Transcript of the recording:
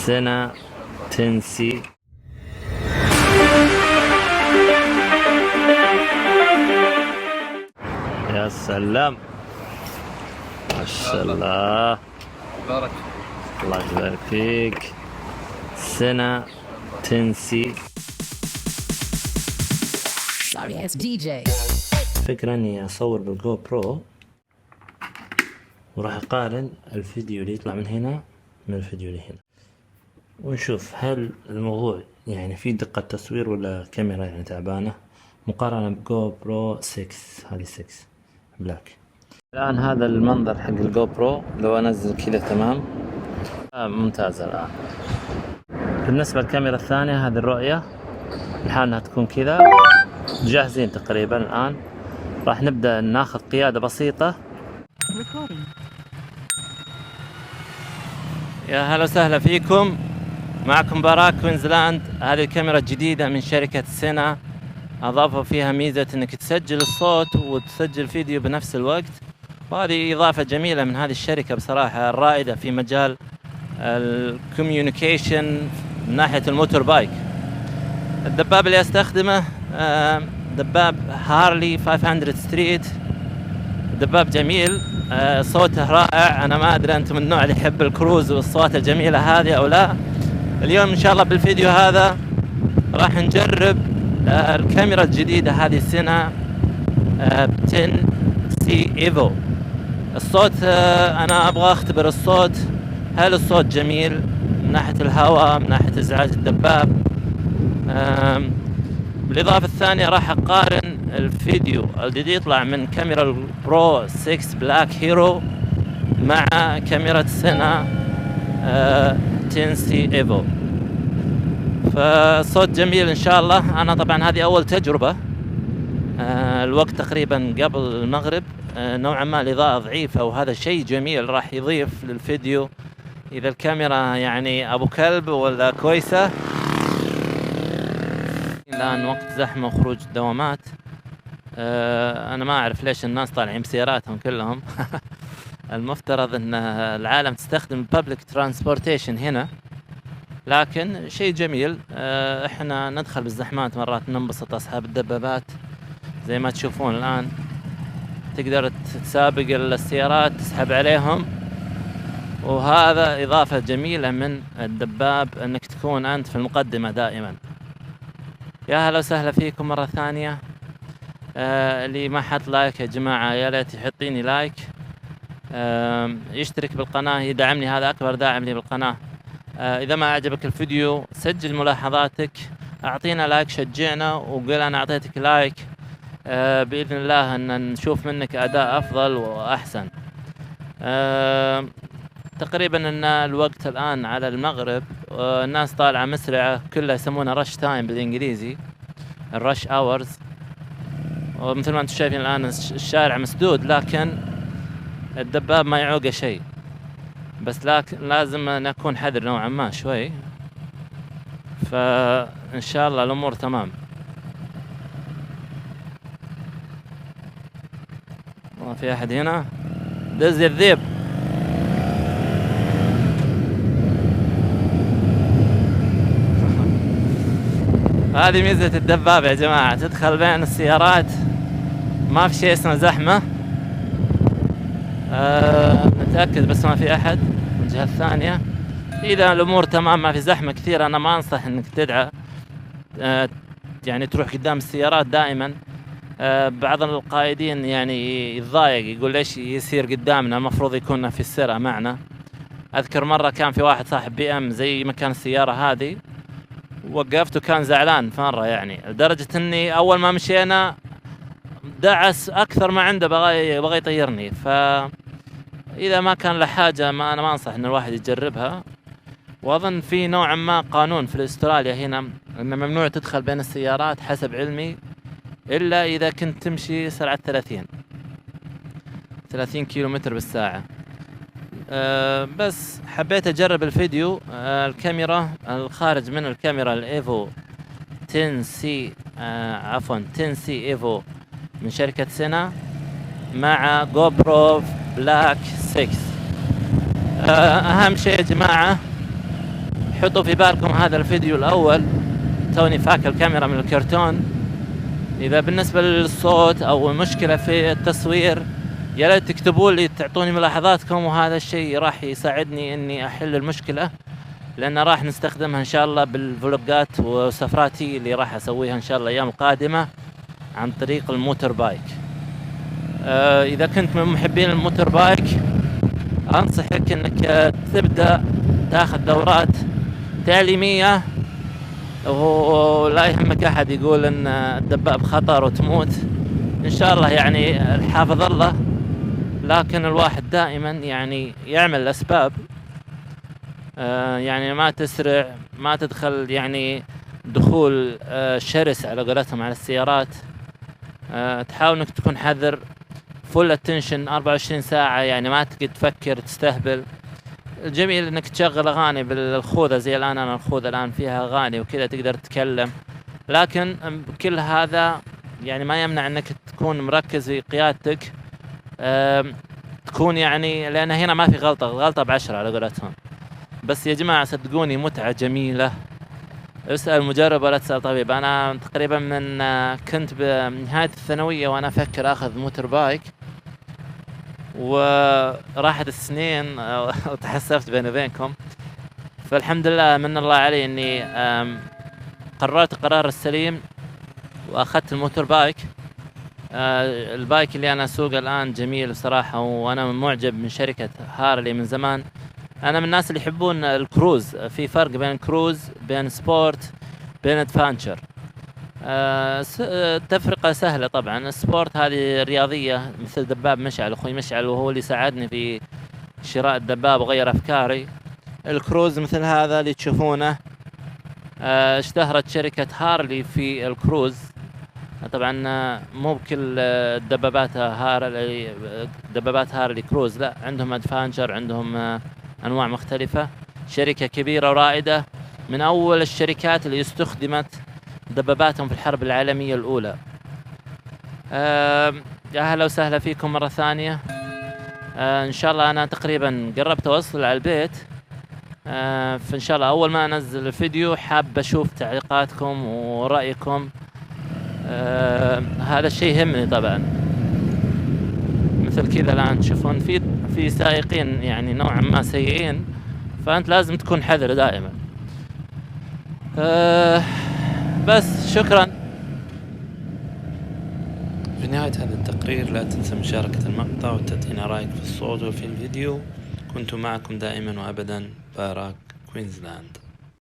سنة 10C. يا سلام ما شاء الله، بارك الله يبارك فيك. سنة 10C. Sorry ass DJ. فكرة اني اصور بالجو برو وراح اقارن الفيديو اللي يطلع من هنا من الفيديو اللي هنا، ونشوف هل الموضوع يعني في دقة تصوير ولا كاميرا يعني تعبانة، مقارنة بجو برو 6. هذه 6 بلاك. الآن هذا المنظر حق الجو برو لو انزل كذا تمام ممتازة. الآن بالنسبة للكاميرا الثانية هذه الرؤية الحال انها تكون كذا. جاهزين تقريبا. الآن راح نبدأ ناخذ قيادة بسيطة. يا هلا وسهلا فيكم، معكم باراك كوينزلاند. هذه الكاميرا الجديدة من شركة سينا، أضافوا فيها ميزة إنك تسجل الصوت وتسجل فيديو بنفس الوقت، وهذه إضافة جميلة من هذه الشركة بصراحة، الرائدة في مجال الكوميونيكيشن من ناحية الموتور بايك. الدباب اللي أستخدمه دباب هارلي 500 ستريت، دباب جميل، صوته رائع. أنا ما أدري أنتم من النوع اللي يحب الكروز والأصوات الجميلة هذه أو لا. اليوم إن شاء الله بالفيديو هذا راح نجرب الكاميرا الجديدة هذه سينا 10C ايفو. الصوت أنا أبغى أختبر الصوت، هل الصوت جميل من ناحية الهواء، من ناحية إزعاج الدباب. بالإضافة الثانية راح أقارن الفيديو الذي يطلع من كاميرا البرو 6 بلاك هيرو مع كاميرا سينا 10C ايفو. فالصوت جميل إن شاء الله. أنا طبعا هذه أول تجربة، الوقت تقريبا قبل المغرب، نوعا ما الإضاءة ضعيفة، وهذا شيء جميل راح يضيف للفيديو إذا الكاميرا يعني أبو كلب ولا كويسة. الآن وقت زحمة وخروج الدوامات. أنا ما أعرف ليش الناس طالعين بسياراتهم كلهم. المفترض أن العالم تستخدم public transportation هنا، لكن شيء جميل. إحنا ندخل بالزحمات مرات ننبسط. أصحاب الدبابات زي ما تشوفون الآن تقدر تسابق السيارات، تسحب عليهم، وهذا إضافة جميلة من الدباب أنك تكون أنت في المقدمة دائما. يا هلا وسهلا فيكم مرة ثانية. اللي ما حط لايك يا جماعة يا ليت يحطيني لايك، يشترك بالقناة يدعمني، هذا أكبر داعم لي بالقناة. إذا ما أعجبك الفيديو سجل ملاحظاتك، أعطينا لايك، شجعنا وقل أنا أعطيتك لايك. بإذن الله أن نشوف منك أداء أفضل وأحسن. تقريبا أن الوقت الآن على المغرب، الناس طالعة مسرعة، كلها يسمونها رش تايم بالإنجليزي، الرش أورز. ومثل ما أنتم شايفين الآن الشارع مسدود، لكن الدباب ما يعوقه شيء، بس لكن لازم نكون حذر نوعا ما شوي. فإن شاء الله الأمور تمام. ما في أحد هنا، دز الذيب. هذه ميزة الدباب يا جماعة، تدخل بين السيارات ما في شيء اسمه زحمة. نتأكد بس ما في أحد من الجهة الثانية. إذا الأمور تمام ما في زحمة كثير، أنا ما أنصح إنك تدعى يعني تروح قدام السيارات دائما. بعض القائدين يعني يتضايق، يقول ليش يصير قدامنا، المفروض يكون في السرعة معنا. أذكر مرة كان في واحد صاحب بي ام زي مكان السيارة هذه، وقفته كان زعلان مرة، يعني لدرجة اني اول ما مشينا دعس اكثر ما عنده، بغى يطيرني. فاذا ما كان له حاجة انا ما انصح ان الواحد يجربها. واظن في نوعا ما قانون في استراليا هنا ان ممنوع تدخل بين السيارات حسب علمي، الا اذا كنت تمشي سرعة 30 كيلومتر بالساعة. بس حبيت اجرب الفيديو. الكاميرا الخارج من الكاميرا الايفو 10C 10C ايفو من شركة سينا مع جو برو بلاك 6. اهم شيء يا جماعة حطوا في بالكم هذا الفيديو الأول، توني فاك الكاميرا من الكرتون. إذا بالنسبة للصوت أو مشكلة في التصوير يا ريت تكتبوا لي تعطوني ملاحظاتكم، وهذا الشيء راح يساعدني إني أحل المشكلة، لأن راح نستخدمها إن شاء الله بالفلوجات وسفراتي اللي راح أسويها إن شاء الله الأيام القادمة عن طريق الموتور بايك. إذا كنت من محبين الموتور بايك أنصحك إنك تبدأ تاخذ دورات تعليمية، ولا يهمك أحد يقول إن الدباب خطر وتموت، إن شاء الله يعني حافظ الله، لكن الواحد دائما يعني يعمل الأسباب، يعني ما تسرع، ما تدخل يعني دخول شرس على قولتهم على السيارات. تحاول إنك تكون حذر، فول اتنشن 24 ساعة، يعني ما تقعد تفكر تستهبل. الجميل انك تشغل اغاني بالخوذة زي الان، انا الخوذة الان فيها اغاني وكذا تقدر تتكلم، لكن كل هذا يعني ما يمنع انك تكون مركز في قيادتك، تكون يعني، لان هنا ما في غلطة، غلطة ب10 على قولتهم. بس يا جماعة صدقوني متعة جميلة، اسأل مجرب ولا تسأل طبيب. انا تقريبا من كنت بنهاية الثانوية وانا افكر اخذ موتور بايك، وراحت السنين وتحسفت بيني وبينكم، فالحمد لله من الله علي اني قررت القرار السليم واخذت الموتور بايك. البايك اللي انا اسوقه الان جميل بصراحة، وانا معجب من شركة هارلي من زمان. انا من الناس اللي يحبون الكروز، في فرق بين الكروز، بين سبورت، بين ادفانشر. التفرقة سهلة طبعا. السبورت هذه رياضية مثل دباب مشعل، اخوي مشعل وهو اللي ساعدني في شراء الدباب وغير افكاري. الكروز مثل هذا اللي تشوفونه، اشتهرت شركة هارلي في الكروز. طبعا مو بكل دبابات هارلي كروز، لا عندهم ادفانشر، عندهم انواع مختلفة. شركة كبيرة ورائدة، من اول الشركات اللي استخدمت دباباتهم في الحرب العالمية الأولى. يا أهلا وسهلا فيكم مرة ثانية. إن شاء الله أنا تقريبا قربت أوصل على البيت، فإن شاء الله أول ما أنزل الفيديو حاب أشوف تعليقاتكم ورأيكم. هذا الشيء يهمني طبعا. مثل كذا الآن تشوفون في سائقين يعني نوعا ما سيئين، فأنت لازم تكون حذر دائما. بس شكرا. في نهاية هذا التقرير لا تنسى مشاركة المقطع وتعطينا رأيك في الصوت وفي الفيديو. كنت معكم دائما وأبدا باراك، كوينزلاند.